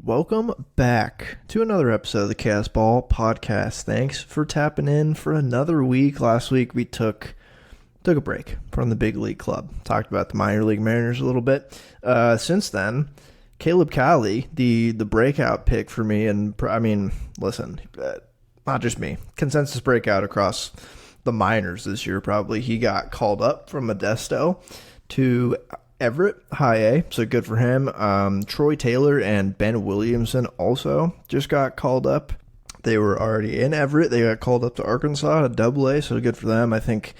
Welcome back to another episode of the Castball Podcast. Thanks for tapping in for another week. Last week we took a break from the big league club. Talked about the minor league Mariners a little bit. Since then, Caleb Cali, the breakout pick for me, and I mean, listen, not just me, consensus breakout across the minors this year probably. He got called up from Modesto to Everett High A, so good for him. Troy Taylor and Ben Williamson also just got called up. They were already in Everett. They got called up to Arkansas, to Double A, so good for them. I don't think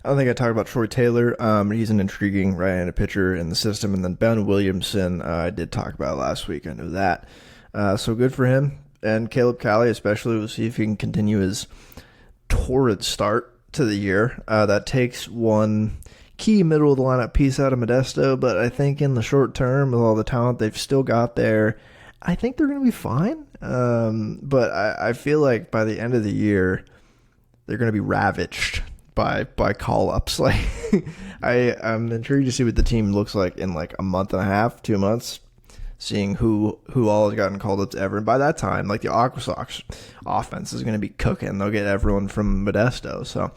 I talked about Troy Taylor. He's an intriguing right-handed pitcher in the system. And then Ben Williamson, I did talk about last week. I know that. So good for him. And Caleb Cali especially. We'll see if he can continue his torrid start to the year. That takes one key middle of the lineup piece out of Modesto, but I think in the short term, with all the talent they've still got there, I think they're going to be fine. But I feel like by the end of the year, they're going to be ravaged by call-ups. Like, I'm intrigued to see what the team looks like in like a month and a half, 2 months, seeing who all has gotten called up to Everett. And by that time, like, the Aqua Sox offense is going to be cooking. They'll get everyone from Modesto, so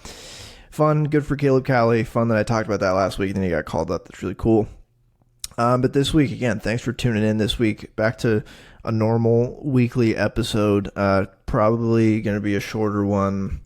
fun, good for Caleb Cali. Fun that I talked about that last week, and then he got called up. That's really cool. But this week, again, thanks for tuning in this week. Back to a normal weekly episode. Probably going to be a shorter one.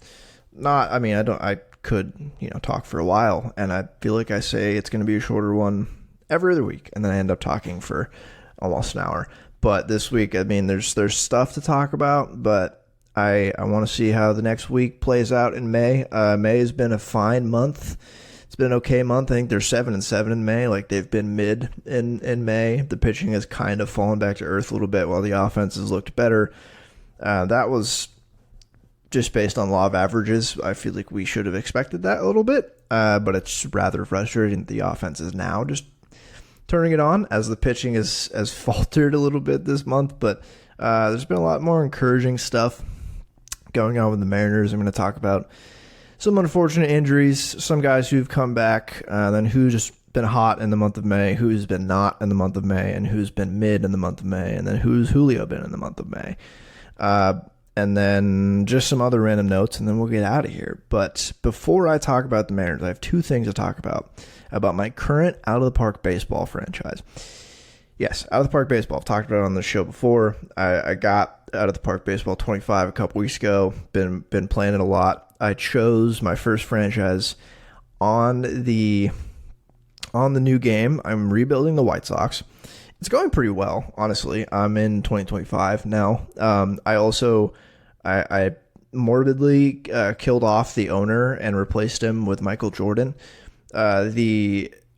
I could, talk for a while, and I feel like I say it's going to be a shorter one every other week, and then I end up talking for almost an hour. But this week, there's stuff to talk about, but I want to see how the next week plays out in May. May has been a fine month. It's been an okay month. I think they're 7-7 in May. Like, they've been mid in May. The pitching has kind of fallen back to earth a little bit while the offense has looked better. That was just based on law of averages. I feel like we should have expected that a little bit, but it's rather frustrating that the offense is now just turning it on as the pitching has faltered a little bit this month. But there's been a lot more encouraging stuff going on with the Mariners. I'm going to talk about some unfortunate injuries, some guys who've come back, then who's just been hot in the month of May, who's been not in the month of May, and who's been mid in the month of May, and then who's Julio been in the month of May. And then just some other random notes, and then we'll get out of here. But before I talk about the Mariners, I have two things to talk about my current out-of-the-park baseball franchise. Yes, Out of the Park Baseball. I've talked about it on the show before. I got Out of the Park Baseball 25 a couple weeks ago. Been playing it a lot. I chose my first franchise on the new game. I'm rebuilding the White Sox. It's going pretty well, honestly. I'm in 2025 now. I morbidly killed off the owner and replaced him with Michael Jordan.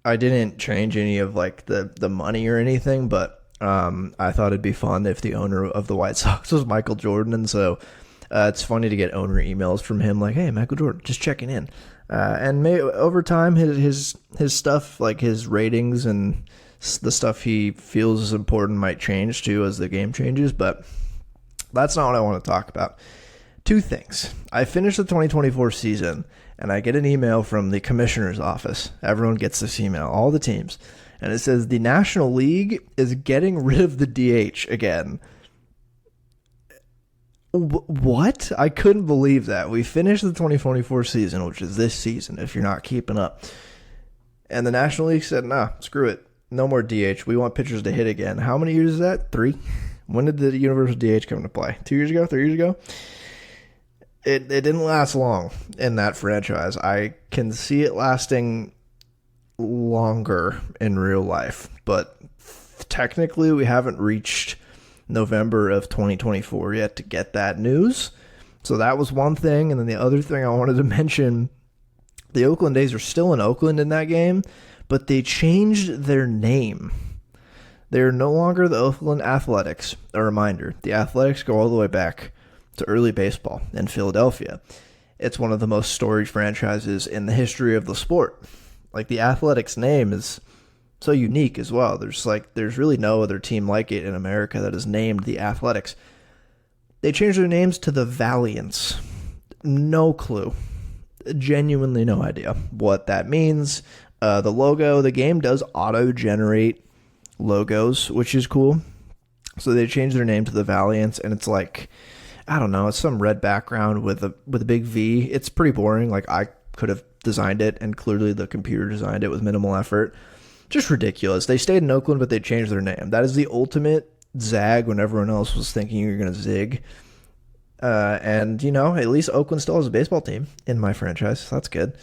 I didn't change any of like the money or anything, but I thought it'd be fun if the owner of the White Sox was Michael Jordan, and so it's funny to get owner emails from him like, "Hey, Michael Jordan, just checking in." And over time, his stuff, like his ratings and the stuff he feels is important, might change too as the game changes. But that's not what I want to talk about. Two things. I finished the 2024 season, and I get an email from the commissioner's office. Everyone gets this email, all the teams. And it says, the National League is getting rid of the DH again. What? I couldn't believe that. We finished the 2024 season, which is this season, if you're not keeping up. And the National League said, nah, screw it. No more DH. We want pitchers to hit again. How many years is that? 3? When did the universal DH come into play? 2 years ago? 3 years ago? It didn't last long in that franchise. I can see it lasting longer in real life, but technically we haven't reached November of 2024 yet to get that news. So that was one thing. And then the other thing I wanted to mention, the Oakland A's are still in Oakland in that game, but they changed their name. They're no longer the Oakland Athletics. A reminder, the Athletics go all the way back to early baseball in Philadelphia. It's one of the most storied franchises in the history of the sport. Like, the Athletics name is so unique as well. There's really no other team like it in America that is named the Athletics. They changed their names to the Valiants. No clue. Genuinely no idea what that means. The logo, the game does auto-generate logos, which is cool. So they changed their name to the Valiants, and it's like, I don't know, it's some red background with a big V. It's pretty boring. Like, I could have designed it, and clearly the computer designed it with minimal effort. Just ridiculous. They stayed in Oakland, but they changed their name. That is the ultimate zag when everyone else was thinking you're going to zig. And, at least Oakland still has a baseball team in my franchise, so that's good.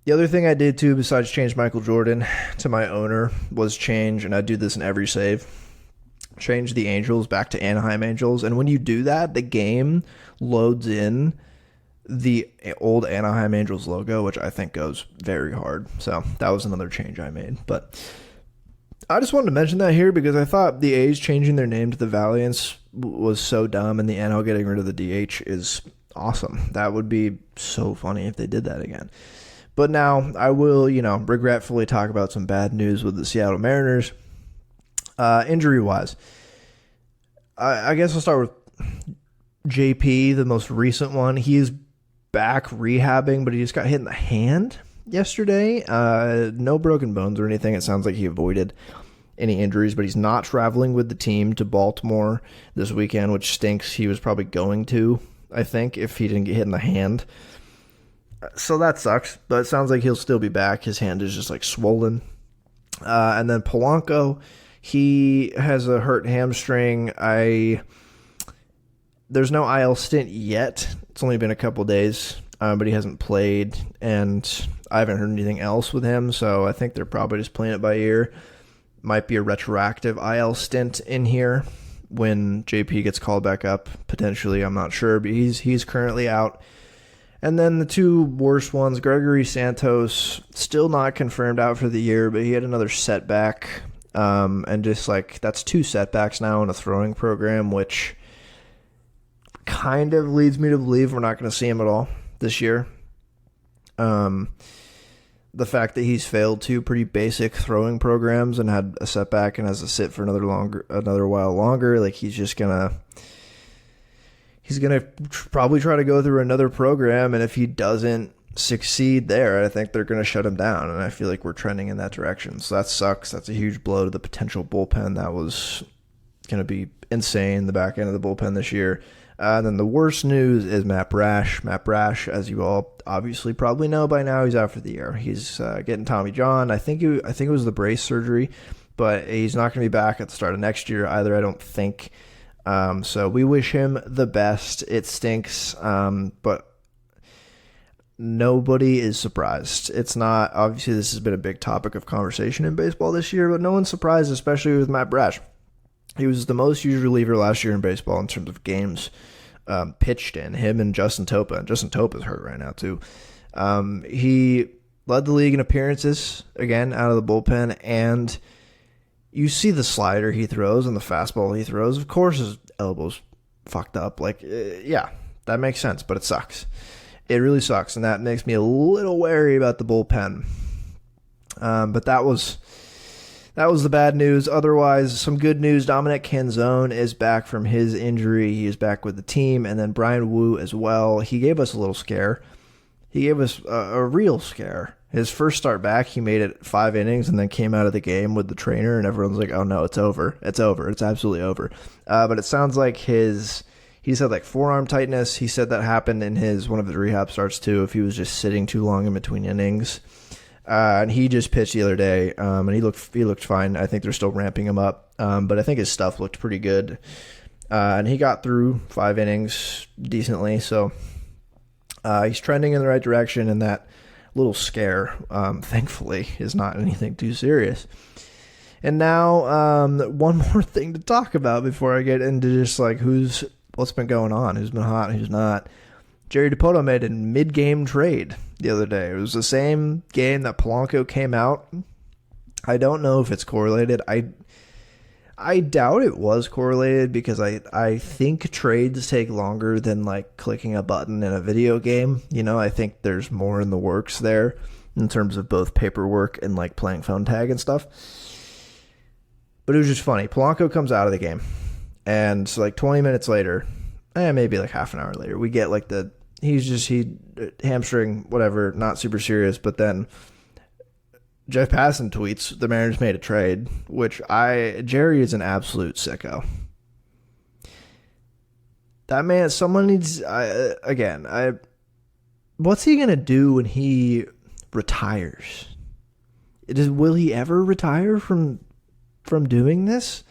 The other thing I did, too, besides change Michael Jordan to my owner, was change, and I do this in every save, change the Angels back to Anaheim Angels. And when you do that, the game loads in the old Anaheim Angels logo, which I think goes very hard. So that was another change I made. But I just wanted to mention that here because I thought the A's changing their name to the Valiants was so dumb, and the NL getting rid of the DH is awesome. That would be so funny if they did that again. But now I will, regretfully talk about some bad news with the Seattle Mariners. Injury-wise, I guess I'll start with JP, the most recent one. He is back rehabbing, but he just got hit in the hand yesterday. No broken bones or anything. It sounds like he avoided any injuries, but he's not traveling with the team to Baltimore this weekend, which stinks. He was probably going to, I think, if he didn't get hit in the hand. So that sucks, but it sounds like he'll still be back. His hand is just swollen. And then Polanco, he has a hurt hamstring. There's no IL stint yet. It's only been a couple days, but he hasn't played, and I haven't heard anything else with him, so I think they're probably just playing it by ear. Might be a retroactive IL stint in here when JP gets called back up, potentially. I'm not sure, but he's currently out. And then the two worst ones, Gregory Santos, still not confirmed out for the year, but he had another setback. And just that's two setbacks now in a throwing program, which kind of leads me to believe we're not going to see him at all this year. The fact that he's failed two pretty basic throwing programs and had a setback and has to sit for another while longer, he's gonna probably try to go through another program, and if he doesn't succeed there, I think they're gonna shut him down, and I feel like we're trending in that direction. So that sucks. That's a huge blow to the potential bullpen. That was gonna be insane, the back end of the bullpen this year. And then the worst news is Matt Brash. Matt Brash, as you all obviously probably know by now, he's out for the year. He's getting Tommy John. I think it was the brace surgery, but he's not going to be back at the start of next year either, I don't think. So we wish him the best. It stinks, but nobody is surprised. It's not, obviously this has been a big topic of conversation in baseball this year, but no one's surprised, especially with Matt Brash. He was the most used reliever last year in baseball in terms of games pitched in, him and Justin Topa. And Justin Topa is hurt right now, too. He led the league in appearances, again, out of the bullpen. And you see the slider he throws and the fastball he throws. Of course, his elbow's fucked up. Yeah, that makes sense, but it sucks. It really sucks, and that makes me a little wary about the bullpen. But that was the bad news. Otherwise, some good news. Dominic Canzone is back from his injury. He is back with the team. And then Brian Wu as well. He gave us a little scare. He gave us a real scare. His first start back, he made it 5 innings and then came out of the game with the trainer. And everyone's like, oh, no, it's over. It's over. It's absolutely over. But it sounds like he's had forearm tightness. He said that happened in one of his rehab starts, too, if he was just sitting too long in between innings. And he just pitched the other day, and he looked fine. I think they're still ramping him up, but I think his stuff looked pretty good. And he got through 5 innings decently, so he's trending in the right direction, and that little scare, thankfully, is not anything too serious. And now, one more thing to talk about before I get into just what's been going on, who's been hot, who's not. Jerry Dipoto made a mid-game trade the other day. It was the same game that Polanco came out. I don't know if it's correlated. I doubt it was correlated because I think trades take longer than clicking a button in a video game. I think there's more in the works there in terms of both paperwork and playing phone tag and stuff. But it was just funny. Polanco comes out of the game, and 20 minutes later, maybe half an hour later, we get he hamstring, whatever, not super serious, but then Jeff Passan tweets the Mariners made a trade, which Jerry is an absolute sicko. That man, someone needs, what's he going to do when he retires? Will he ever retire from doing this?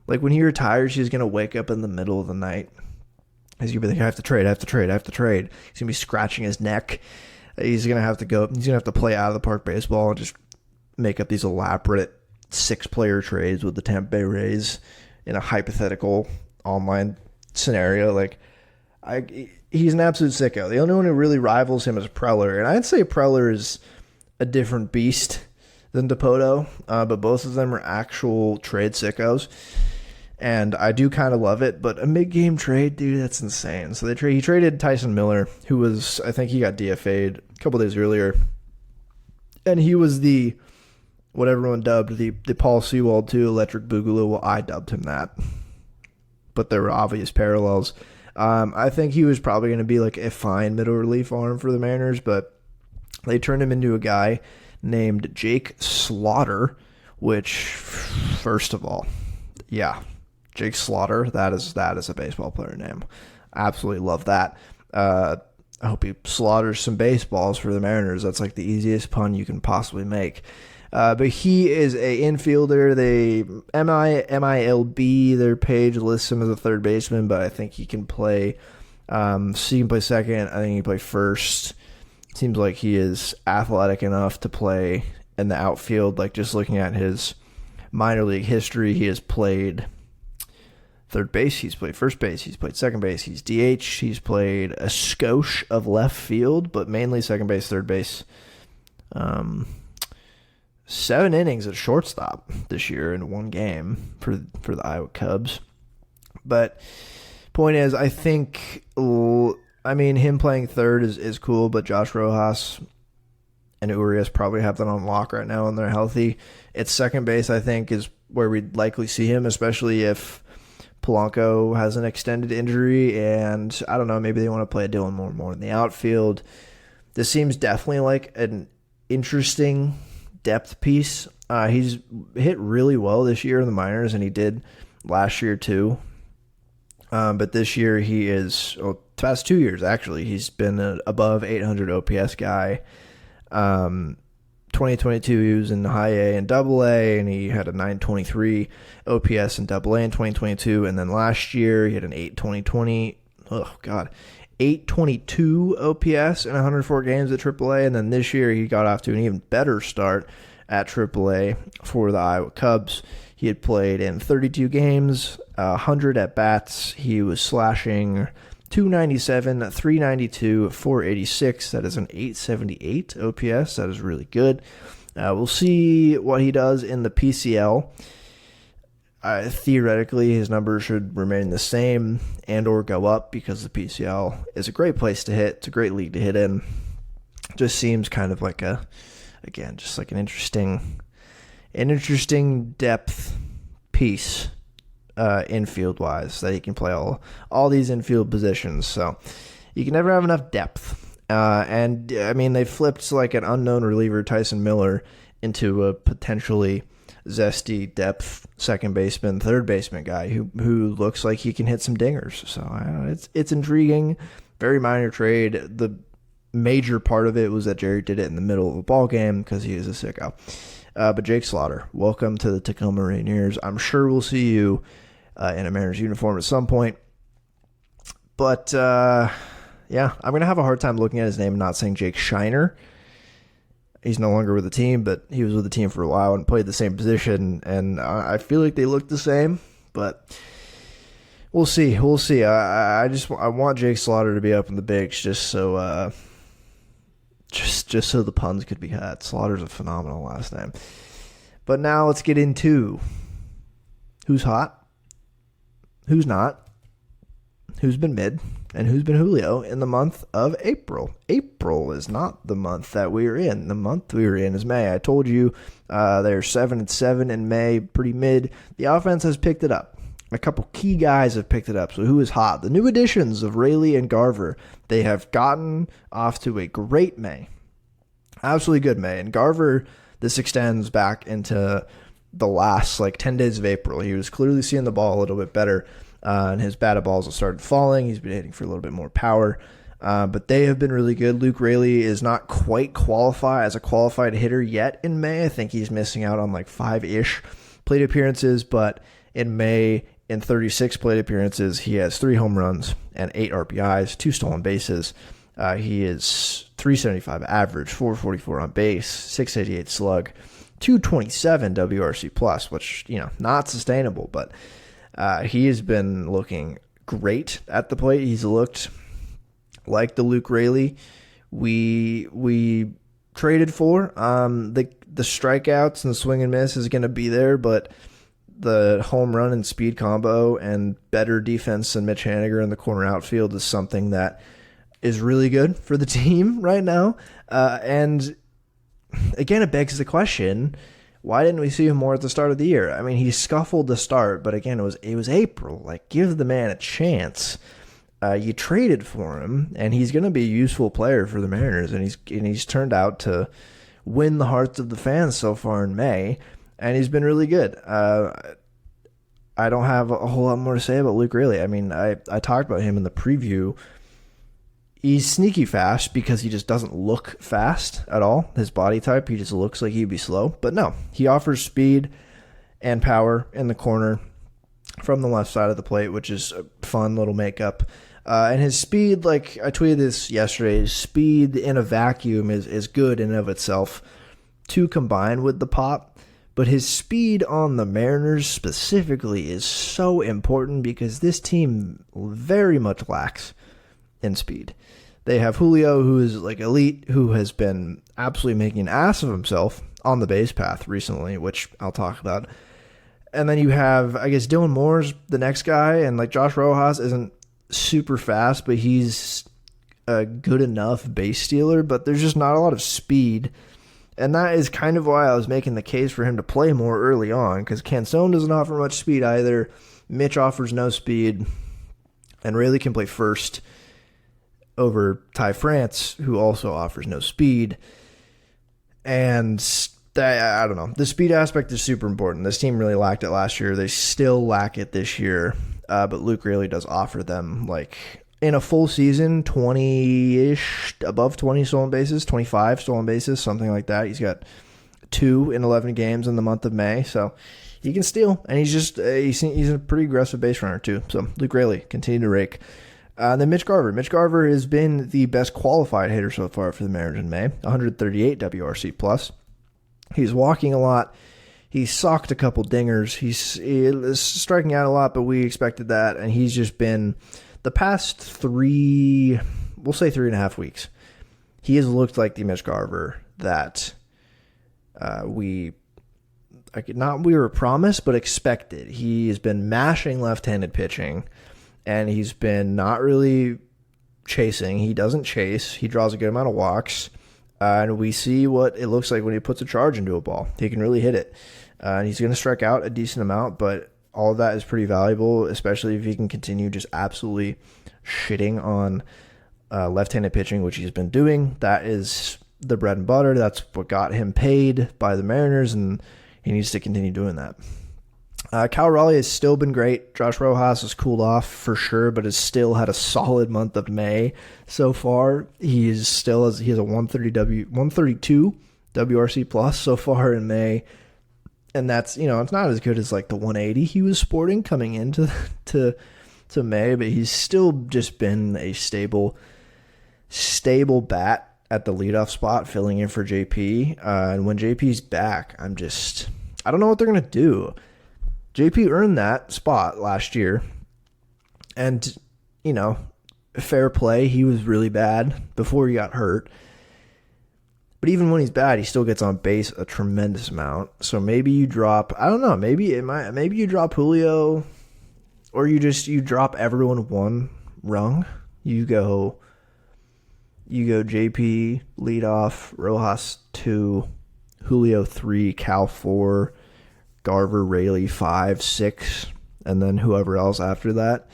Like when he retires, he's going to wake up in the middle of the night. He's going to be like, I have to trade. He's going to be scratching his neck. He's going to have to play out of the park baseball and just make up these elaborate 6-player trades with the Tampa Bay Rays in a hypothetical online scenario. Like, he's an absolute sicko. The only one who really rivals him is Preller. And I'd say Preller is a different beast than Dipoto, but both of them are actual trade sickos. And I do kind of love it, but a mid-game trade, dude, that's insane. So he traded Tyson Miller, who was, I think he got DFA'd a couple days earlier. And he was what everyone dubbed the Paul Sewald 2 Electric Boogaloo. Well, I dubbed him that. But there were obvious parallels. I think he was probably going to be like a fine middle relief arm for the Mariners, but they turned him into a guy named Jake Slaughter, which, first of all, yeah, Jake Slaughter, that is a baseball player name. Absolutely love that. I hope he slaughters some baseballs for the Mariners. That's like the easiest pun you can possibly make. But he is a infielder. They MILB, their page lists him as a third baseman, but I think he can play. So he can play second. I think he can play first. Seems like he is athletic enough to play in the outfield. Like just looking at his minor league history, he has played third base, he's played first base, he's played second base, he's DH, he's played a skosh of left field, but mainly second base, third base. 7 innings at shortstop this year in one game for the Iowa Cubs. But point is, I think, him playing third is cool, but Josh Rojas and Urias probably have that on lock right now and they're healthy. It's second base, I think, is where we'd likely see him, especially if Polanco has an extended injury, and I don't know, maybe they want to play Dylan Moore more in the outfield. This seems definitely like an interesting depth piece. He's hit really well this year in the minors, and he did last year too. But this year he is, past 2 years actually, he's been an above 800 OPS guy. 2022 he was in high A and double A, and he had a 923 OPS in double A in 2022, and then last year he had an 822 OPS in 104 games at AAA, and then this year he got off to an even better start at AAA for the Iowa Cubs. He had played in 32 games, 100 at-bats. He was slashing 297, 392, 486. That is an 878 OPS. That is really good. We'll see what he does in the PCL. Theoretically, his numbers should remain the same and or go up because the PCL is a great place to hit. It's a great league to hit in. Just seems kind of like an interesting depth piece infield wise, that he can play all these infield positions. So you can never have enough depth. And they flipped like an unknown reliever, Tyson Miller, into a potentially zesty depth second baseman, third baseman guy who looks like he can hit some dingers. So it's intriguing. Very minor trade. The major part of it was that Jerry did it in the middle of a ball game because he is a sicko. But Jake Slaughter, welcome to the Tacoma Rainiers. I'm sure we'll see you in a Mariners uniform at some point. But I'm going to have a hard time looking at his name and not saying Jake Shiner. He's no longer with the team, but he was with the team for a while and played the same position, and I feel like they look the same, but we'll see. I want Jake Slaughter to be up in the bigs just so the puns could be had. Slaughter's a phenomenal last name. But now let's get into who's hot, who's not, who's been mid, and who's been Julio in the month of April. April is not the month that we are in. The month we are in is May. I told you they're 7-7 in May, pretty mid. The offense has picked it up. A couple key guys have picked it up. So who is hot? The new additions of Raley and Garver. They have gotten off to a great May. Absolutely good May. And Garver this extends back into the last 10 days of April. He was clearly seeing the ball a little bit better, and his batted balls have started falling. He's been hitting for a little bit more power. But they have been really good. Luke Raley is not quite qualified as a qualified hitter yet in May. I think he's missing out on 5-ish plate appearances, but in May, in 36 plate appearances, he has 3 home runs and 8 RBIs, 2 stolen bases. He is 375 average, 444 on base, 688 slug, 227 WRC plus, which, not sustainable, but he has been looking great at the plate. He's looked like the Luke Raley we traded for. The strikeouts and the swing and miss is going to be there, but the home run and speed combo and better defense than Mitch Haniger in the corner outfield is something that is really good for the team right now. And again, it begs the question, why didn't we see him more at the start of the year? I mean, he scuffled to start, but again, it was April. Give the man a chance. You traded for him, and he's going to be a useful player for the Mariners, and he's turned out to win the hearts of the fans so far in May, and he's been really good. I don't have a whole lot more to say about Luke Raley. I mean, I talked about him in the preview. He's sneaky fast because he just doesn't look fast at all. His body type, he just looks like he'd be slow. But no, he offers speed and power in the corner from the left side of the plate, which is a fun little makeup. And his speed, I tweeted this yesterday, his speed in a vacuum is good in and of itself to combine with the pop. But his speed on the Mariners specifically is so important because this team very much lacks in speed. They have Julio, who is elite, who has been absolutely making an ass of himself on the base path recently, which I'll talk about. And then you have, I guess, Dylan Moore's the next guy, and Josh Rojas isn't super fast, but he's a good enough base stealer, but there's just not a lot of speed. And that is kind of why I was making the case for him to play more early on, because Canzone doesn't offer much speed either. Mitch offers no speed, and Raley can play first over Ty France, who also offers no speed. And I don't know. The speed aspect is super important. This team really lacked it last year. They still lack it this year. But Luke Raley does offer them, in a full season, 20-ish, above 20 stolen bases, 25 stolen bases, something like that. He's got 2 in 11 games in the month of May. So he can steal. And he's a pretty aggressive base runner, too. So Luke Raley, continue to rake. Then Mitch Garver. Mitch Garver has been the best qualified hitter so far for the Mariners in May, 138 WRC plus. He's walking a lot. He socked a couple dingers. He is striking out a lot, but we expected that. And he's just been the past 3.5 weeks. He has looked like the Mitch Garver that we were promised, but expected. He has been mashing left-handed pitching. And he's been not really chasing. He doesn't chase. He draws a good amount of walks. And we see what it looks like when he puts a charge into a ball. He can really hit it. And he's going to strike out a decent amount, but all of that is pretty valuable, especially if he can continue just absolutely shitting on left-handed pitching, which he's been doing. That is the bread and butter. That's what got him paid by the Mariners, and he needs to continue doing that. Cal Raleigh has still been great. Josh Rojas has cooled off for sure, but has still had a solid month of May so far. He has a 132 WRC plus so far in May, and that's it's not as good as the 180 he was sporting coming into to May, but he's still just been a stable bat at the leadoff spot, filling in for JP. And when JP's back, I don't know what they're gonna do. JP earned that spot last year, and, fair play, he was really bad before he got hurt. But even when he's bad, he still gets on base a tremendous amount. So maybe you drop, I don't know, maybe you drop Julio, or you drop everyone one rung. You go JP, leadoff, Rojas 2, Julio 3, Cal 4, Garver, Raley 5, 6, and then whoever else after that.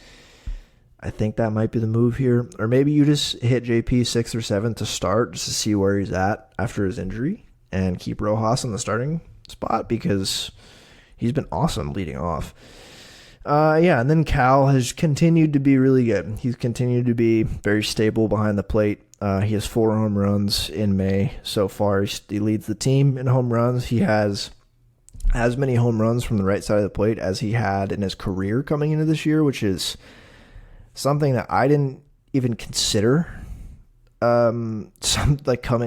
I think that might be the move here. Or maybe you just hit JP 6 or 7 to start just to see where he's at after his injury. and keep Rojas in the starting spot because he's been awesome leading off. And then Cal has continued to be really good. He's continued to be very stable behind the plate. He has 4 home runs in May so far. He leads the team in home runs. He has as many home runs from the right side of the plate as he had in his career coming into this year, which is something that I didn't even consider coming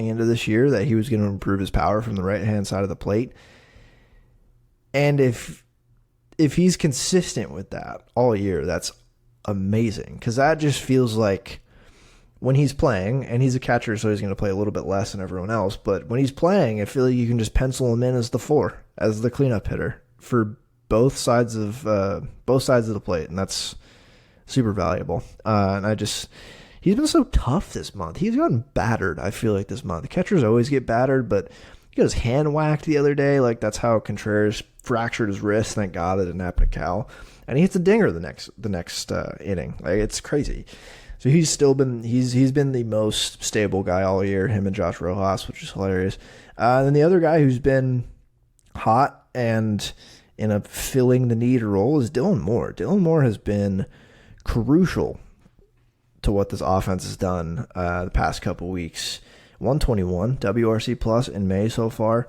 into this year, that he was going to improve his power from the right-hand side of the plate. And if he's consistent with that all year, that's amazing, because that just feels like when he's playing, and he's a catcher, so he's going to play a little bit less than everyone else, but when he's playing, I feel like you can just pencil him in as the 4, as the cleanup hitter for both sides of the plate, and that's super valuable. He's been so tough this month. He's gotten battered, I feel like, this month. The catchers always get battered, but he got his hand whacked the other day. Like, that's how Contreras fractured his wrist. Thank God it didn't happen to Cal. And he hits a dinger the next inning. Like, it's crazy. So he's been the most stable guy all year, him and Josh Rojas, which is hilarious. And then the other guy who's been hot and in a filling the need role is Dylan Moore. Dylan Moore has been crucial to what this offense has done the past couple weeks. 121 WRC plus in May so far.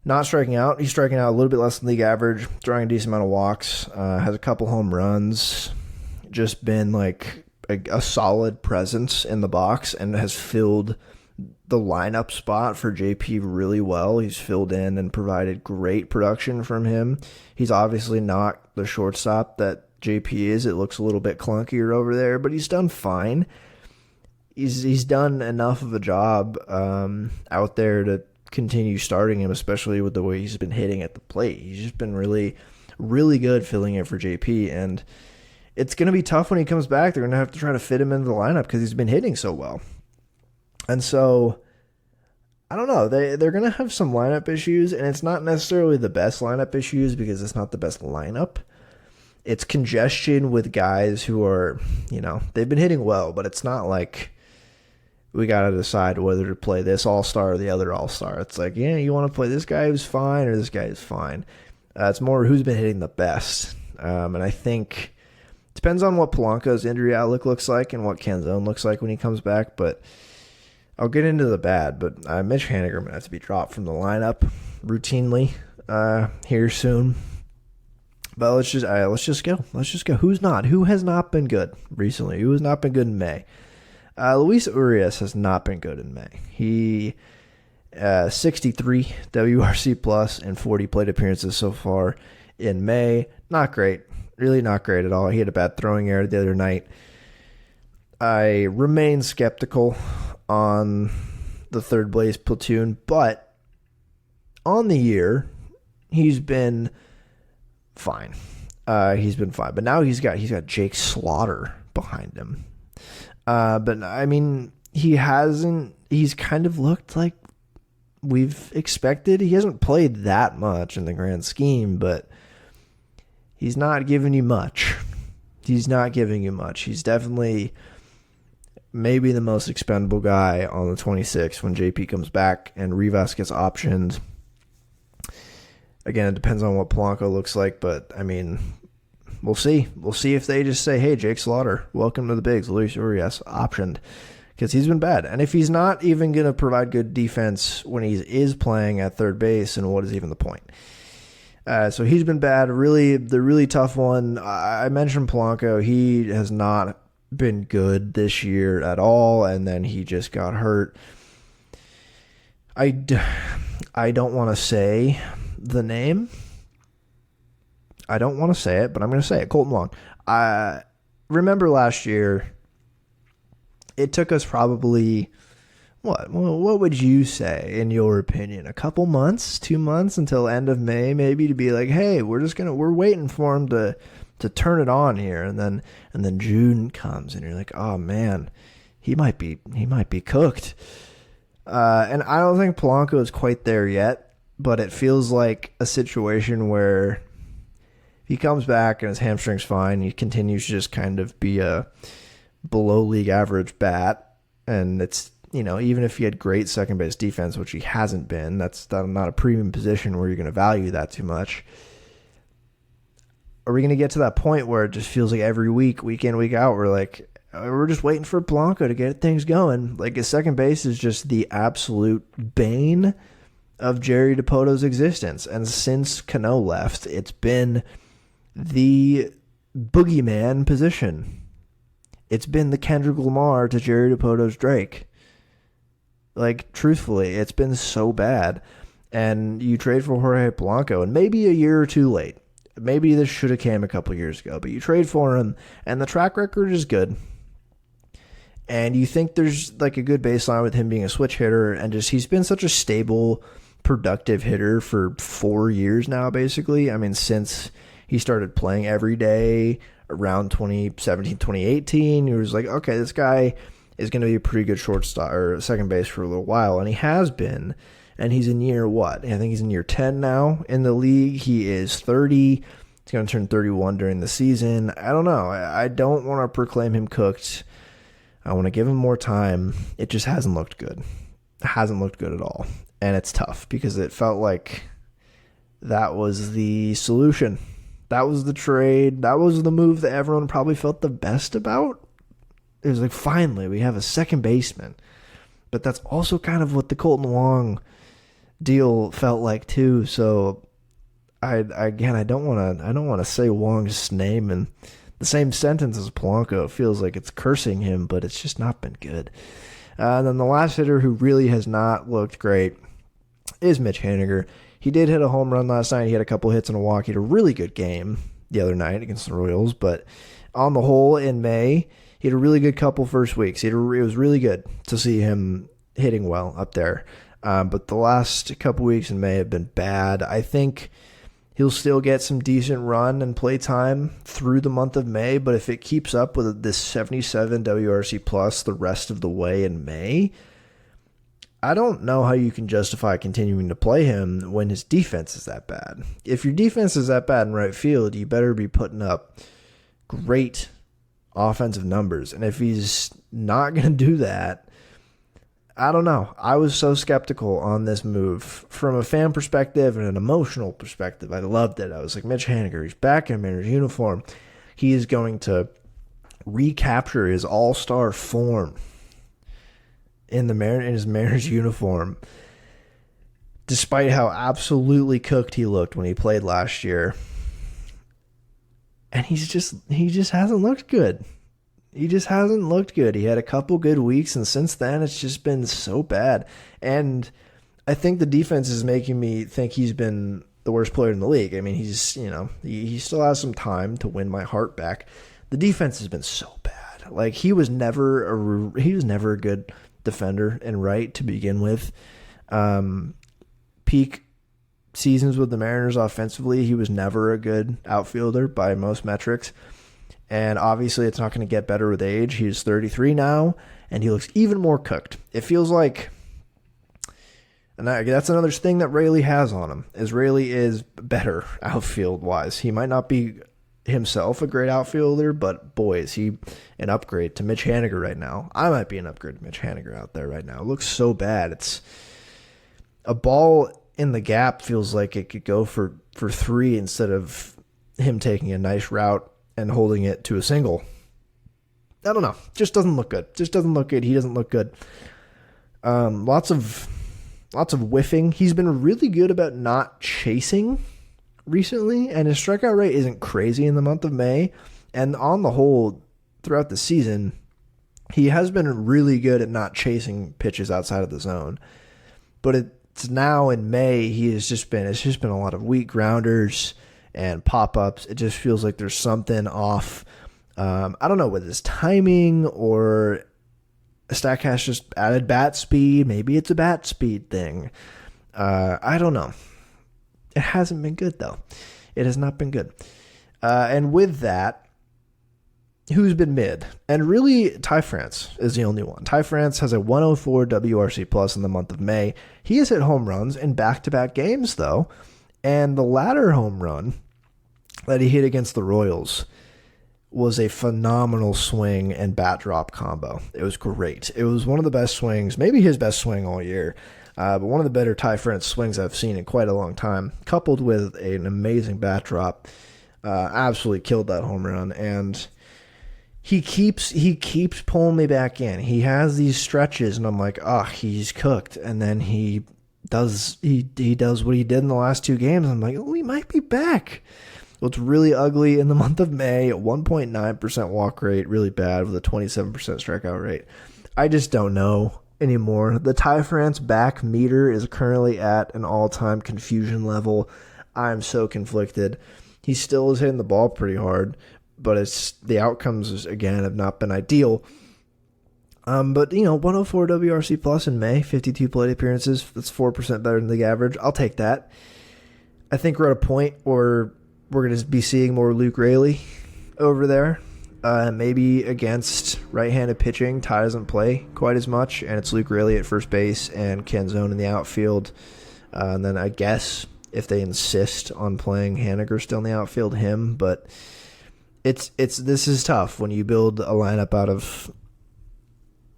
Not striking out. He's striking out a little bit less than league average, throwing a decent amount of walks, has a couple home runs, just been like a solid presence in the box, and has filled the lineup spot for JP really well. He's filled in and provided great production from him. He's obviously not the shortstop that JP is. It looks a little bit clunkier over there, but he's done fine. He's done enough of a job out there to continue starting him, especially with the way he's been hitting at the plate. He's just been really, really good filling in for JP, and it's going to be tough when he comes back. They're going to have to try to fit him into the lineup because he's been hitting so well. And so, I don't know. They're going to have some lineup issues, and it's not necessarily the best lineup issues because it's not the best lineup. It's congestion with guys who are, they've been hitting well, but it's not like we got to decide whether to play this all-star or the other all-star. It's like, you want to play this guy who's fine or this guy who's fine. It's more who's been hitting the best. And I think it depends on what Polanco's injury outlook looks like and what Canzone looks like when he comes back, but I'll get into the bad. But Mitch Haniger might have to be dropped from the lineup routinely here soon. But let's just go. Let's just go. Who has not been good recently? Who has not been good in May? Luis Urias has not been good in May. He 63 WRC plus and 40 plate appearances so far in May. Not great. Really not great at all. He had a bad throwing error the other night. I remain skeptical on the third base platoon, but on the year, he's been fine. But now he's got Jake Slaughter behind him. But I mean, he's kind of looked like we've expected. He hasn't played that much in the grand scheme, but he's not giving you much. He's definitely maybe the most expendable guy on the 26th when JP comes back and Rivas gets optioned. Again, it depends on what Polanco looks like, but I mean, we'll see. We'll see if they just say, hey, Jake Slaughter, welcome to the bigs, Luis Urias, optioned, because he's been bad. And if he's not even going to provide good defense when he is playing at third base, then what is even the point? So he's been bad. Really, the really tough one, I mentioned Polanco. He has not been good this year at all, and then he just got hurt. I don't want to say the name. I don't want to say it, but I'm going to say it. Colton Long. I remember last year, it took us probably, what would you say, in your opinion? A couple months, 2 months until end of May, maybe, to be like, hey, we're waiting for him to turn it on here. And then June comes and you're like, oh man, he might be cooked. And I don't think Polanco is quite there yet, but it feels like a situation where he comes back and his hamstring's fine. He continues to just kind of be a below league average bat. And it's, even if he had great second base defense, which he hasn't been, that's not a premium position where you're going to value that too much. Are we going to get to that point where it just feels like every week in, week out, we're just waiting for Polanco to get things going? Like, his second base is just the absolute bane of Jerry DiPoto's existence. And since Cano left, it's been the boogeyman position. It's been the Kendrick Lamar to Jerry DiPoto's Drake. Like, truthfully, it's been so bad. And you trade for Jorge Polanco, and maybe a year or two late. Maybe this should have came a couple years ago, but you trade for him, and the track record is good. And you think there's like a good baseline with him being a switch hitter, and just he's been such a stable, productive hitter for 4 years now, basically. I mean, since he started playing every day around 2017, 2018, he was like, okay, this guy is going to be a pretty good shortstop or second base for a little while, and he has been. And he's in year what? I think he's in year 10 now in the league. He is 30. He's going to turn 31 during the season. I don't know. I don't want to proclaim him cooked. I want to give him more time. It just hasn't looked good. It hasn't looked good at all. And it's tough because it felt like that was the solution. That was the trade. That was the move that everyone probably felt the best about. It was like, finally, we have a second baseman. But that's also kind of what the Colton Wong deal felt like too. So I don't want to say Wong's name in the same sentence as Polanco. It feels like it's cursing him, but it's just not been good. And then the last hitter who really has not looked great is Mitch Haniger. He did hit a home run last night. He had a couple hits and a walk. He had a really good game the other night against the Royals, but on the whole in May, he had a really good couple first weeks. It was really good to see him hitting well up there. But the last couple weeks in May have been bad. I think he'll still get some decent run and play time through the month of May, but if it keeps up with this 77 WRC plus the rest of the way in May, I don't know how you can justify continuing to play him when his defense is that bad. If your defense is that bad in right field, you better be putting up great offensive numbers. And if he's not going to do that, I don't know. I was so skeptical on this move from a fan perspective and an emotional perspective. I loved it. I was like, Mitch Haniger, he's back in Mariners uniform. He is going to recapture his all-star form in his Mariners uniform, despite how absolutely cooked he looked when he played last year. And he just hasn't looked good. He just hasn't looked good. He had a couple good weeks, and since then, it's just been so bad. And I think the defense is making me think he's been the worst player in the league. I mean, he still has some time to win my heart back. The defense has been so bad. Like, he was never a good defender in right to begin with. Peak seasons with the Mariners offensively, he was never a good outfielder by most metrics. And obviously it's not going to get better with age. He's 33 now, and he looks even more cooked. It feels like, and that's another thing that Raley has on him, is Raley is better outfield-wise. He might not be himself a great outfielder, but boy, is he an upgrade to Mitch Haniger right now. I might be an upgrade to Mitch Haniger out there right now. It looks so bad. It's a ball in the gap feels like it could go for 3 instead of him taking a nice route and holding it to a single. I don't know. Just doesn't look good. He doesn't look good. Lots of whiffing. He's been really good about not chasing recently, and his strikeout rate isn't crazy in the month of May. And on the whole, throughout the season, he has been really good at not chasing pitches outside of the zone. But it's now in May, it's just been a lot of weak grounders and pop-ups. It just feels like there's something off. I don't know whether it's timing or StatCast just added bat speed. Maybe it's a bat speed thing. I don't know. It hasn't been good, though. It has not been good. And with that, who's been mid? And really, Ty France is the only one. Ty France has a 104 WRC plus in the month of May. He has hit home runs in back-to-back games, though. And the latter home run that he hit against the Royals was a phenomenal swing and bat drop combo. It was great. It was one of the best swings, maybe his best swing all year, but one of the better Ty France swings I've seen in quite a long time, coupled with an amazing bat drop. Absolutely killed that home run, and he keeps pulling me back in. He has these stretches, and I'm like, he's cooked, and then he does what he did in the last two games. I'm like, he might be back. Well, it's really ugly in the month of May, 1.9% walk rate, really bad with a 27% strikeout rate. I just don't know anymore. The Ty France back meter is currently at an all-time confusion level. I'm so conflicted. He still is hitting the ball pretty hard, but the outcomes, again, have not been ideal. But, 104 WRC plus in May, 52 plate appearances. That's 4% better than the average. I'll take that. I think we're at a point where we're going to be seeing more Luke Raley over there. Maybe against right-handed pitching, Ty doesn't play quite as much, and it's Luke Raley at first base and Ken Zone in the outfield. And then I guess if they insist on playing Haniger still in the outfield, him. But this is tough when you build a lineup out of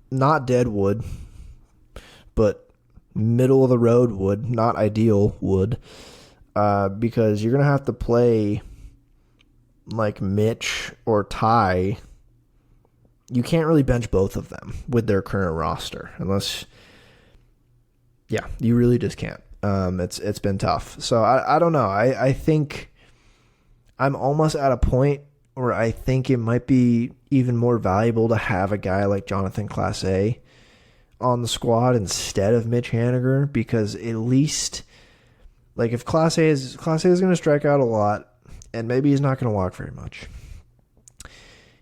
not dead wood, but middle of the road wood, not ideal wood, because you're going to have to play like Mitch or Ty. You can't really bench both of them with their current roster unless, you really just can't. It's been tough. So I don't know. I think I'm almost at a point where I think it might be even more valuable to have a guy like Jonathan Clase on the squad instead of Mitch Haniger, because at least, like, if Clase is going to strike out a lot, and maybe he's not going to walk very much,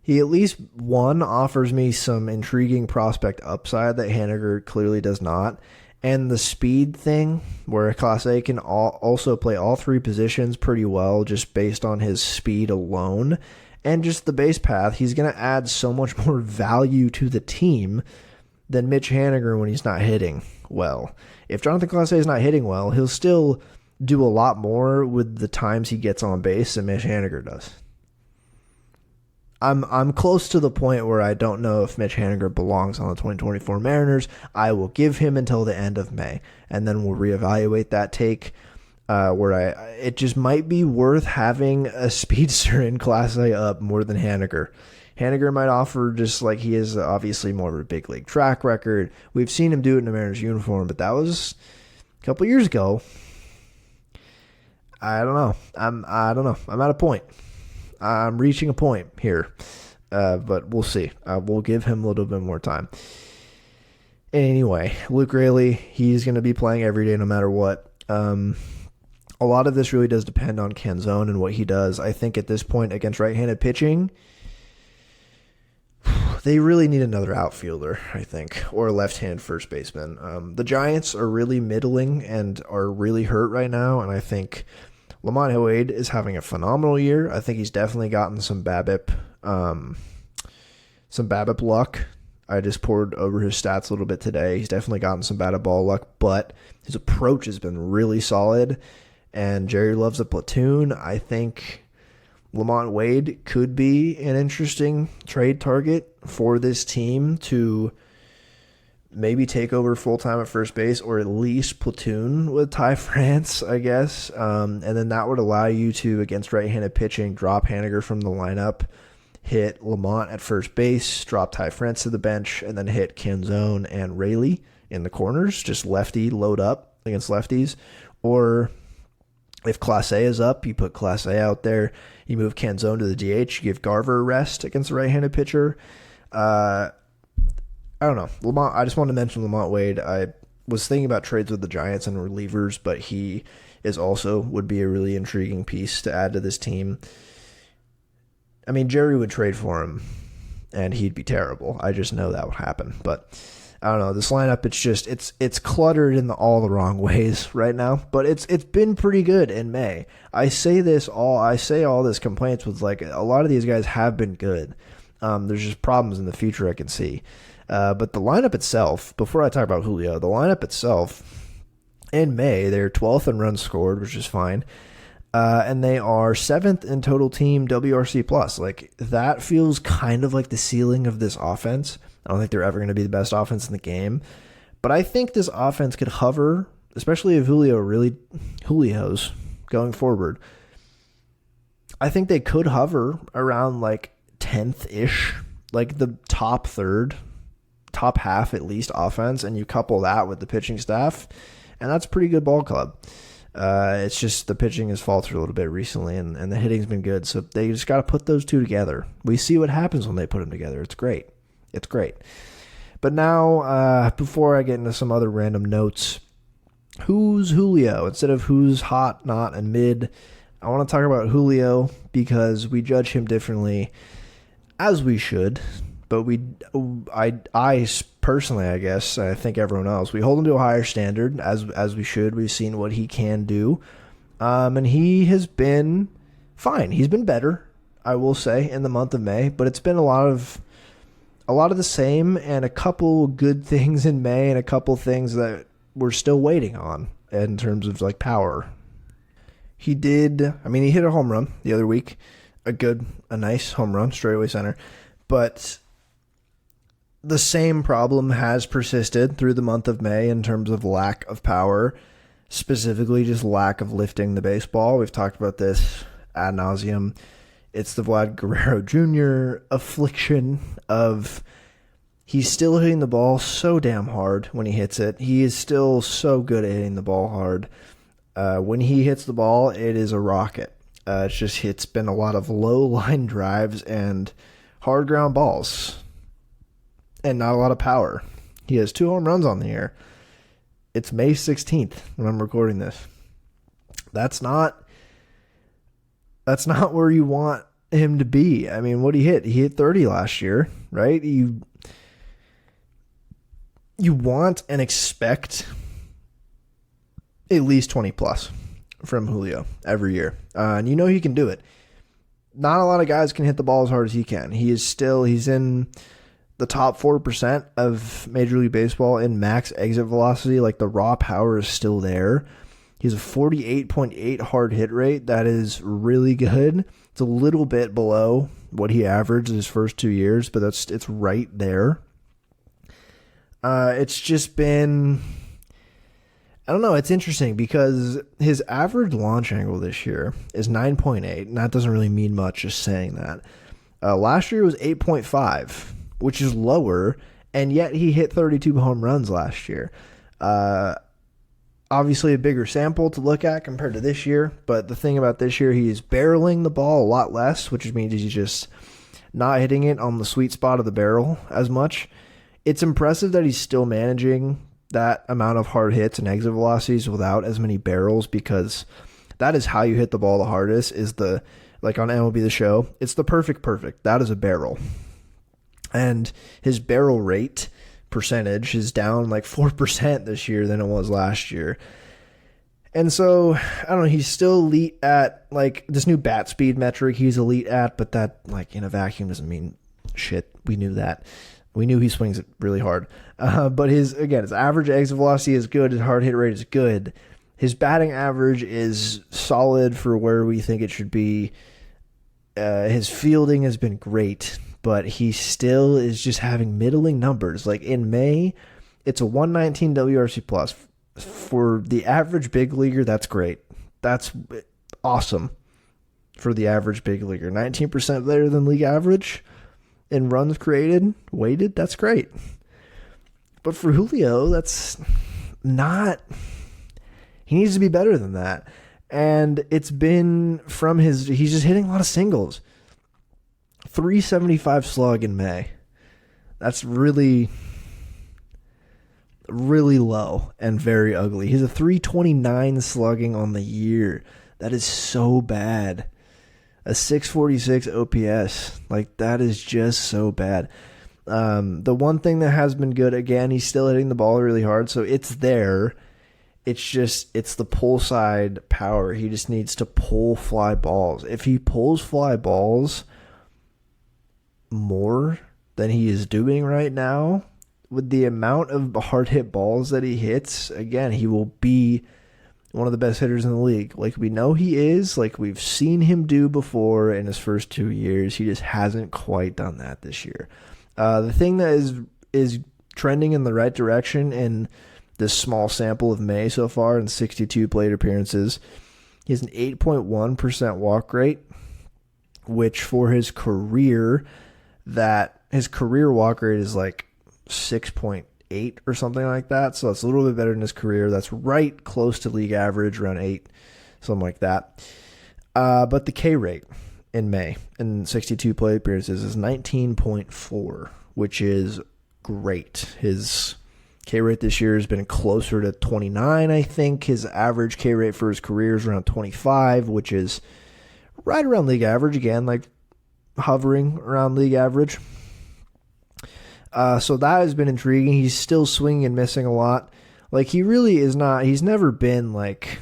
he at least, one, offers me some intriguing prospect upside that Haniger clearly does not. And the speed thing, where Clase can also play all three positions pretty well just based on his speed alone. And just the base path, he's going to add so much more value to the team than Mitch Haniger when he's not hitting well. If Jonathan Clase is not hitting well, he'll still do a lot more with the times he gets on base than Mitch Haniger does. I'm close to the point where I don't know if Mitch Haniger belongs on the 2024 Mariners. I will give him until the end of May, and then we'll reevaluate that take. It just might be worth having a speedster in Clase up more than Haniger. Haniger might offer, just like he is obviously more of a big league track record. We've seen him do it in a Mariners uniform, but that was a couple years ago. I don't know. I don't know. I'm at a point. I'm reaching a point here, but we'll see. We'll give him a little bit more time. Anyway, Luke Raley, he's going to be playing every day no matter what. A lot of this really does depend on Ken Zone and what he does. I think at this point against right-handed pitching, they really need another outfielder, I think, or a left-hand first baseman. The Giants are really middling and are really hurt right now, and I think LaMonte Wade is having a phenomenal year. I think he's definitely gotten some BABIP luck. I just poured over his stats a little bit today. He's definitely gotten some batted ball luck, but his approach has been really solid, and Jerry loves a platoon. I think LaMonte Wade could be an interesting trade target for this team to maybe take over full-time at first base, or at least platoon with Ty France, I guess. And then that would allow you to, against right-handed pitching, drop Haniger from the lineup, hit Lamont at first base, drop Ty France to the bench, and then hit Ken Zone and Raley in the corners, just lefty load up against lefties. Or if Clase is up, you put Clase out there, you move Ken Zone to the DH, you give Garver a rest against the right-handed pitcher. I don't know. Lamont, I just wanted to mention LaMonte Wade. I was thinking about trades with the Giants and relievers, but he would be a really intriguing piece to add to this team. I mean, Jerry would trade for him, and he'd be terrible. I just know that would happen. But I don't know. This lineup, it's cluttered in all the wrong ways right now. But it's been pretty good in May. I say all this complaints with, like, a lot of these guys have been good. There's just problems in the future I can see. But the lineup itself, before I talk about Julio, the lineup itself, in May, they're 12th in runs scored, which is fine. And they are 7th in total team WRC plus. Like, that feels kind of like the ceiling of this offense. I don't think they're ever going to be the best offense in the game, but I think this offense could hover, especially if Julio's going forward. I think they could hover around like 10th-ish, like the top third, top half at least offense, and you couple that with the pitching staff, and that's a pretty good ball club. It's just the pitching has faltered a little bit recently, and the hitting's been good, so they just got to put those two together. We see what happens when they put them together. It's great. It's great. But now, before I get into some other random notes, who's Julio? Instead of who's hot, not, and mid, I want to talk about Julio because we judge him differently, as we should. But I personally, I guess, I think everyone else, we hold him to a higher standard, as we should. We've seen what he can do, and he has been fine. He's been better, I will say, in the month of May. But it's been a lot of the same, and a couple good things in May, and a couple things that we're still waiting on in terms of like power. He hit a home run the other week, a nice home run, straightaway center, but the same problem has persisted through the month of May in terms of lack of power, specifically just lack of lifting the baseball. We've talked about this ad nauseum. It's the Vlad Guerrero Jr. affliction of he's still hitting the ball so damn hard when he hits it. He is still so good at hitting the ball hard. When he hits the ball, it is a rocket. It's been a lot of low line drives and hard ground balls, and not a lot of power. He has 2 home runs on the year. It's May 16th when I'm recording this. That's not where you want him to be. I mean, what did he hit? He hit 30 last year, right? You want and expect at least 20 plus from Julio every year. And you know he can do it. Not a lot of guys can hit the ball as hard as he can. He's in the top 4% of Major League Baseball in max exit velocity. Like, the raw power is still there. He's a 48.8 hard hit rate. That is really good. It's a little bit below what he averaged his first 2 years, but it's right there. It's just been, I don't know, it's interesting because his average launch angle this year is 9.8, and that doesn't really mean much just saying that. Last year was 8.5, which is lower, and yet he hit 32 home runs last year. Obviously a bigger sample to look at compared to this year, but the thing about this year, he's barreling the ball a lot less, which means he's just not hitting it on the sweet spot of the barrel as much. It's impressive that he's still managing that amount of hard hits and exit velocities without as many barrels, because that is how you hit the ball the hardest, is like on MLB The Show, it's the perfect. That is a barrel. And his barrel rate percentage is down like 4% this year than it was last year. And so, I don't know, he's still elite at, like, this new bat speed metric he's elite at, but that, like, in a vacuum doesn't mean shit. We knew that. We knew he swings it really hard. But his average exit velocity is good. His hard hit rate is good. His batting average is solid for where we think it should be. His fielding has been great, but he still is just having middling numbers. Like, in May, it's a 119 WRC plus. For the average big leaguer, that's great. That's awesome for the average big leaguer. 19% better than league average in runs created, weighted, that's great. But for Julio, that's not... He needs to be better than that. And it's been from he's just hitting a lot of singles. 375 slug in May. That's really, really low and very ugly. He's a 329 slugging on the year. That is so bad. A 646 OPS. Like, that is just so bad. The one thing that has been good, again, he's still hitting the ball really hard, so it's there. It's the pull side power. He just needs to pull fly balls. If he pulls fly balls more than he is doing right now, with the amount of hard hit balls that he hits, again, he will be one of the best hitters in the league. Like we know he is, like we've seen him do before in his first 2 years. He just hasn't quite done that this year. The thing that is trending in the right direction in this small sample of May so far in 62 plate appearances, he has an 8.1% walk rate, which for his career, his career walk rate is like 6.8 or something like that. So it's a little bit better than his career. That's right close to league average, around 8, something like that. But the K rate in May in 62 plate appearances is 19.4, which is great. His K rate this year has been closer to 29, I think. His average K rate for his career is around 25, which is right around league average again, like hovering around league average. So that has been intriguing. He's still swinging and missing a lot. Like he really is not. He's never been like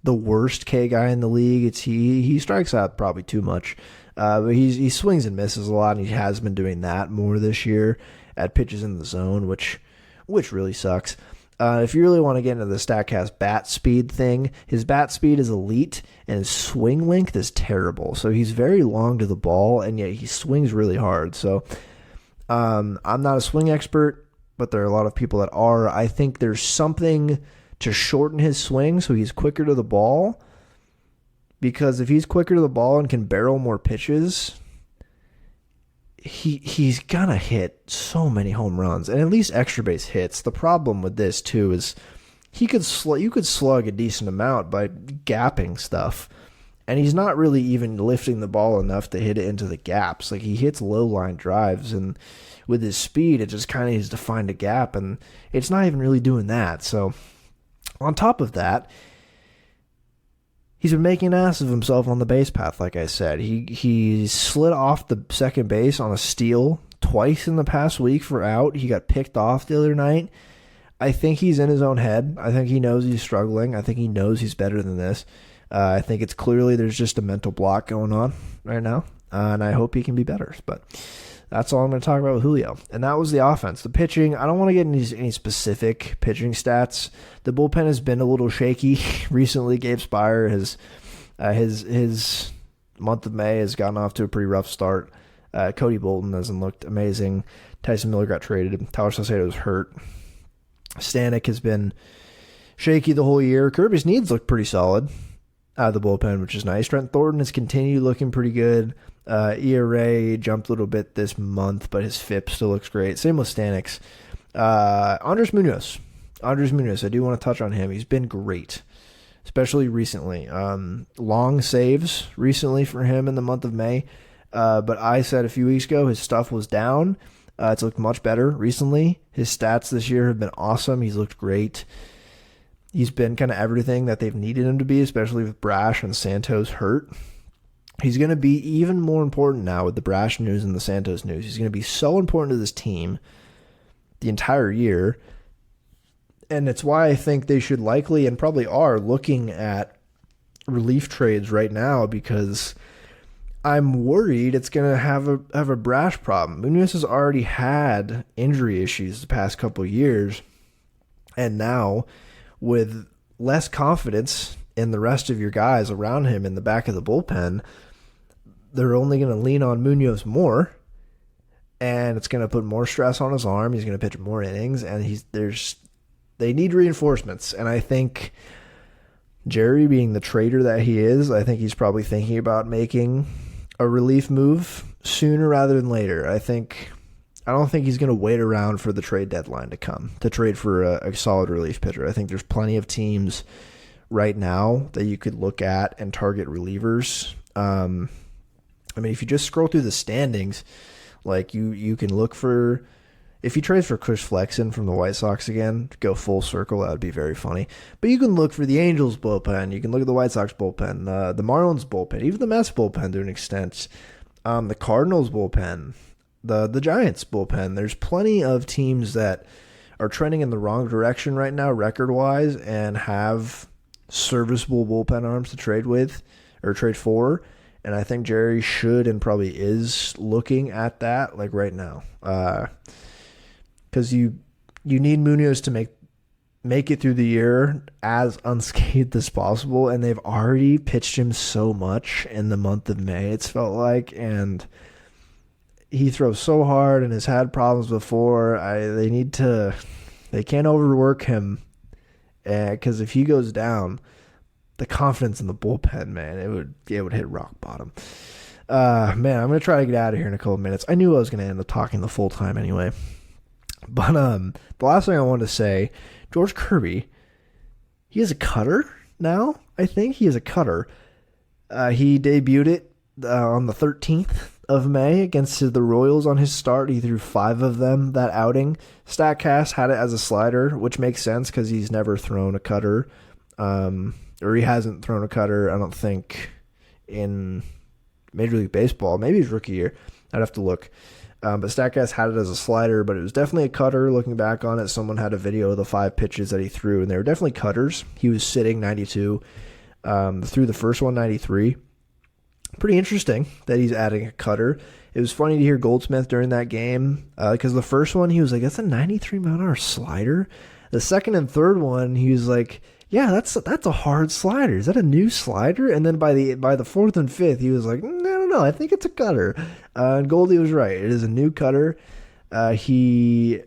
the worst K guy in the league. He strikes out probably too much, but he swings and misses a lot, and he has been doing that more this year at pitches in the zone, which really sucks. If you really want to get into the StatCast bat speed thing, his bat speed is elite, and his swing length is terrible. So he's very long to the ball, and yet he swings really hard. So I'm not a swing expert, but there are a lot of people that are. I think there's something to shorten his swing so he's quicker to the ball, because if he's quicker to the ball and can barrel more pitches, he's gonna hit so many home runs and at least extra base hits. The problem with this too is you could slug a decent amount by gapping stuff, and he's not really even lifting the ball enough to hit it into the gaps. Like he hits low line drives, and with his speed, it just kind of needs to find a gap, and it's not even really doing that. So on top of that, he's been making an ass of himself on the base path, like I said. He slid off the second base on a steal twice in the past week for out. He got picked off the other night. I think he's in his own head. I think he knows he's struggling. I think he knows he's better than this. I think it's clearly there's just a mental block going on right now, and I hope he can be better. But that's all I'm going to talk about with Julio. And that was the offense. The pitching, I don't want to get into any specific pitching stats. The bullpen has been a little shaky recently. Gabe Spire has his month of May has gotten off to a pretty rough start. Cody Bolton hasn't looked amazing. Tyson Miller got traded. Tyler Saucedo was hurt. Stanek has been shaky the whole year. Kirby Snead's looked pretty solid out of the bullpen, which is nice. Trent Thornton has continued looking pretty good. ERA jumped a little bit this month, but his FIP still looks great. Same with Stanix. Andres Munoz, I do want to touch on him. He's been great, especially recently. Long saves recently for him in the month of May. But I said a few weeks ago his stuff was down. It's looked much better recently. His stats this year have been awesome. He's looked great. He's been kind of everything that they've needed him to be, especially with Brash and Santos hurt. He's going to be even more important now with the Brash news and the Santos news. He's going to be so important to this team the entire year. And it's why I think they should likely and probably are looking at relief trades right now, because I'm worried it's going to have a Brash problem. Munoz has already had injury issues the past couple of years, and now with less confidence in the rest of your guys around him in the back of the bullpen, they're only going to lean on Munoz more, and it's going to put more stress on his arm. He's going to pitch more innings, and they need reinforcements. And I think Jerry, being the trader that he is, I think he's probably thinking about making a relief move sooner rather than later. I don't think he's going to wait around for the trade deadline to come to trade for a solid relief pitcher. I think there's plenty of teams right now that you could look at and target relievers. I mean, if you just scroll through the standings, like you can look for, if he trades for Chris Flexen from the White Sox again, go full circle, that would be very funny. But you can look for the Angels bullpen, you can look at the White Sox bullpen, the Marlins bullpen, even the Mets bullpen to an extent, the Cardinals bullpen, the Giants bullpen. There's plenty of teams that are trending in the wrong direction right now record-wise and have serviceable bullpen arms to trade with or trade for. And I think Jerry should and probably is looking at that like right now. Because you need Munoz to make it through the year as unscathed as possible, and they've already pitched him so much in the month of May, it's felt like, and he throws so hard and has had problems before. They can't overwork him, because if he goes down, the confidence in the bullpen, man, it would hit rock bottom. Man, I'm gonna try to get out of here in a couple of minutes. I knew I was gonna end up talking the full time anyway. But the last thing I wanted to say, George Kirby, he has a cutter now. I think he has a cutter. He debuted it on the 13th of May against the Royals on his start. He threw 5 of them that outing. StatCast had it as a slider, which makes sense because he's never thrown a cutter. Or he hasn't thrown a cutter, I don't think, in Major League Baseball. Maybe his rookie year. I'd have to look. But StatCast had it as a slider, but it was definitely a cutter. Looking back on it, someone had a video of the 5 pitches that he threw, and they were definitely cutters. He was sitting 92, threw the first one 93. Pretty interesting that he's adding a cutter. It was funny to hear Goldsmith during that game, because the first one he was like, "That's a 93-mile-an-hour slider." The second and third one, he was like, "Yeah, that's a hard slider. Is that a new slider?" And then by the fourth and fifth, he was like, "No, I think it's a cutter." And Goldie was right. It is a new cutter. He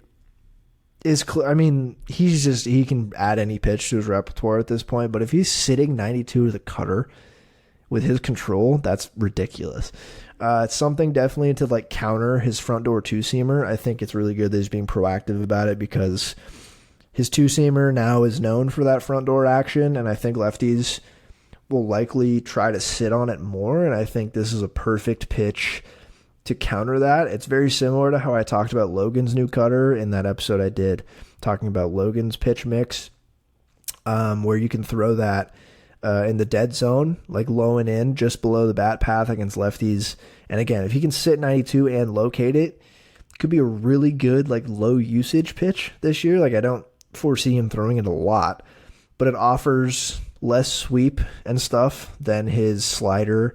is. He can add any pitch to his repertoire at this point. But if he's sitting 92 with a cutter, with his control, that's ridiculous. It's something definitely to like counter his front door two-seamer. I think it's really good that he's being proactive about it, because his two-seamer now is known for that front door action, and I think lefties will likely try to sit on it more, and I think this is a perfect pitch to counter that. It's very similar to how I talked about Logan's new cutter in that episode I did talking about Logan's pitch mix, where you can throw that in the dead zone, like low and in, just below the bat path against lefties. And again, if he can sit 92 and locate it, could be a really good like low usage pitch this year. Like I don't foresee him throwing it a lot, but it offers less sweep and stuff than his slider.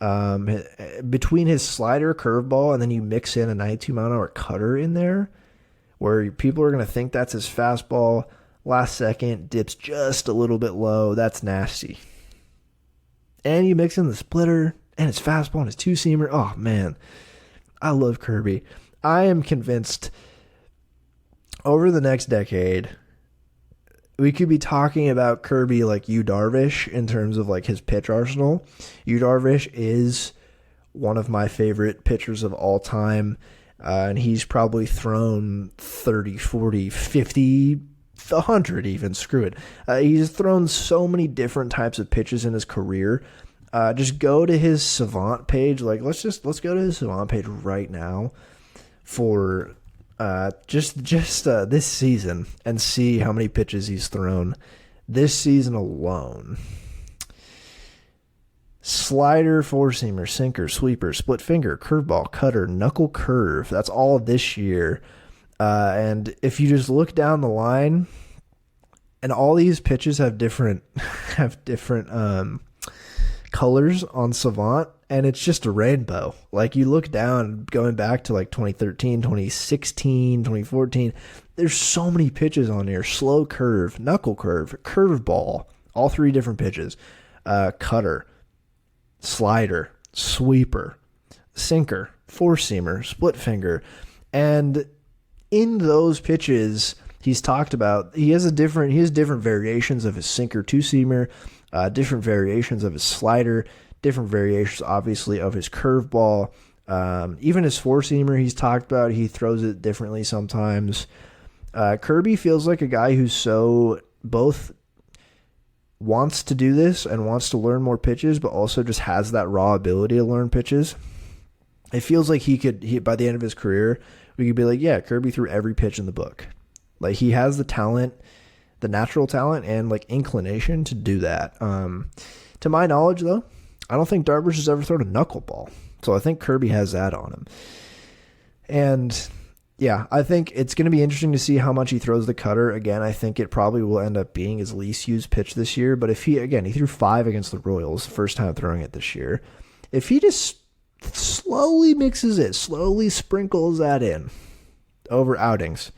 Between his slider, curveball, and then you mix in a 92-mile-an-hour cutter in there, where people are going to think that's his fastball. Last second, dips just a little bit low. That's nasty. And you mix in the splitter and his fastball and his two-seamer. Oh, man. I love Kirby. I am convinced over the next decade, we could be talking about Kirby like Yu Darvish in terms of like his pitch arsenal. Yu Darvish is one of my favorite pitchers of all time. And he's probably thrown 30, 40, 50, 100 even, screw it. He's thrown so many different types of pitches in his career. Just go to his Savant page. Like let's go to his Savant page right now for just this season and see how many pitches he's thrown this season alone. Slider, four-seamer, sinker, sweeper, split finger, curveball, cutter, knuckle curve. That's all this year. And if you just look down the line, and all these pitches have different colors on Savant, and it's just a rainbow. Like you look down, going back to like 2013, 2016, 2014, there's so many pitches on here. Slow curve, knuckle curve, curveball, all 3 different pitches. Cutter, slider, sweeper, sinker, four-seamer, split finger. And in those pitches, he's talked about, he has different variations of his sinker two-seamer, different variations of his slider, different variations, obviously, of his curveball. Even his four-seamer, he's talked about, he throws it differently sometimes. Kirby feels like a guy who's so both wants to do this and wants to learn more pitches, but also just has that raw ability to learn pitches. It feels like he by the end of his career, we could be like, yeah, Kirby threw every pitch in the book. Like he has the talent, the natural talent, and like inclination to do that. To my knowledge, though, I don't think Darvish has ever thrown a knuckleball. So I think Kirby has that on him. And yeah, I think it's going to be interesting to see how much he throws the cutter. Again, I think it probably will end up being his least used pitch this year. But if he threw 5 against the Royals, first time throwing it this year. If he just slowly mixes it, slowly sprinkles that in over outings,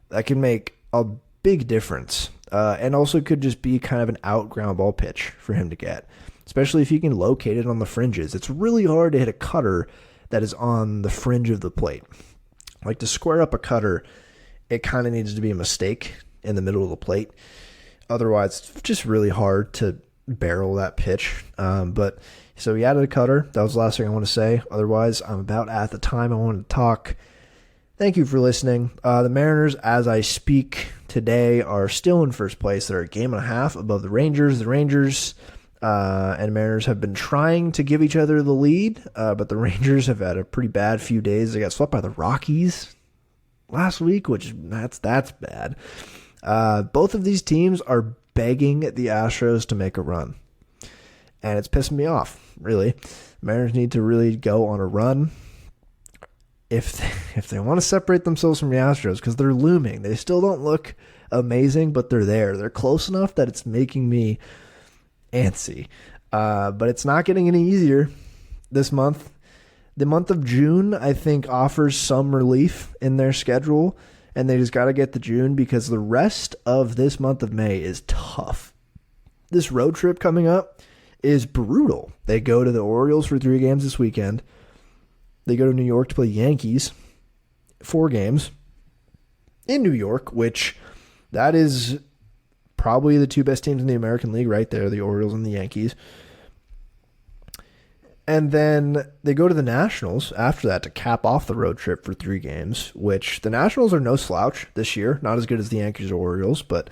that can make a big difference. and also could just be kind of an out ground ball pitch for him to get, especially if you can locate it on the fringes. It's really hard to hit a cutter that is on the fringe of the plate. Like to square up a cutter, it kind of needs to be a mistake in the middle of the plate. Otherwise, it's just really hard to barrel that pitch. But so he added a cutter. That was the last thing I want to say. Otherwise, I'm about at the time I wanted to talk. Thank you for listening. The Mariners, as I speak today, are still in first place. They're a game and a half above the Rangers. The Rangers and Mariners have been trying to give each other the lead, but the Rangers have had a pretty bad few days. They got swept by the Rockies last week, which that's bad. Both of these teams are begging the Astros to make a run, and it's pissing me off, really. The Mariners need to really go on a run if they want to separate themselves from the Astros, because they're looming. They still don't look amazing, but they're there. They're close enough that it's making me antsy. But it's not getting any easier this month. The month of June, I think, offers some relief in their schedule, and they just got to get to June, because the rest of this month of May is tough. This road trip coming up is brutal. They go to the Orioles for 3 games this weekend. They go to New York to play Yankees, 4 games in New York, which that is probably the 2 best teams in the American League right there, the Orioles and the Yankees. And then they go to the Nationals after that to cap off the road trip for 3 games, which the Nationals are no slouch this year, not as good as the Yankees or Orioles, but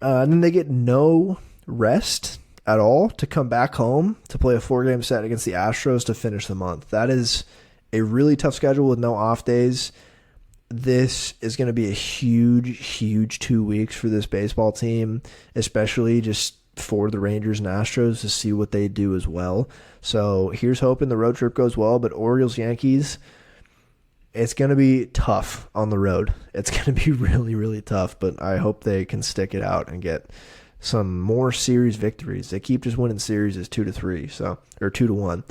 and then they get no rest at all to come back home to play a 4-game set against the Astros to finish the month. That is a really tough schedule with no off days. This is going to be a huge 2 weeks for this baseball team, especially just for the Rangers and Astros to see what they do as well. So here's hoping the road trip goes well, but Orioles, Yankees, it's going to be tough on the road. It's going to be really tough, but I hope they can stick it out and get some more series victories. They keep just winning series as 2-3, or 2-1.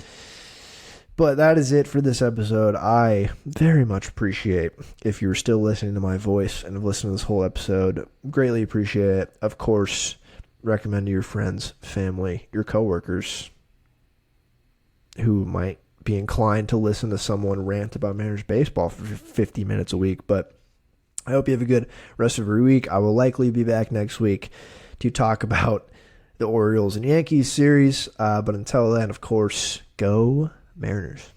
But that is it for this episode. I very much appreciate if you're still listening to my voice and have listened to this whole episode. Greatly appreciate it. Of course, recommend to your friends, family, your coworkers who might be inclined to listen to someone rant about Mariners baseball for 50 minutes a week. But I hope you have a good rest of your week. I will likely be back next week to talk about the Orioles and Yankees series. But until then, of course, go Mariners.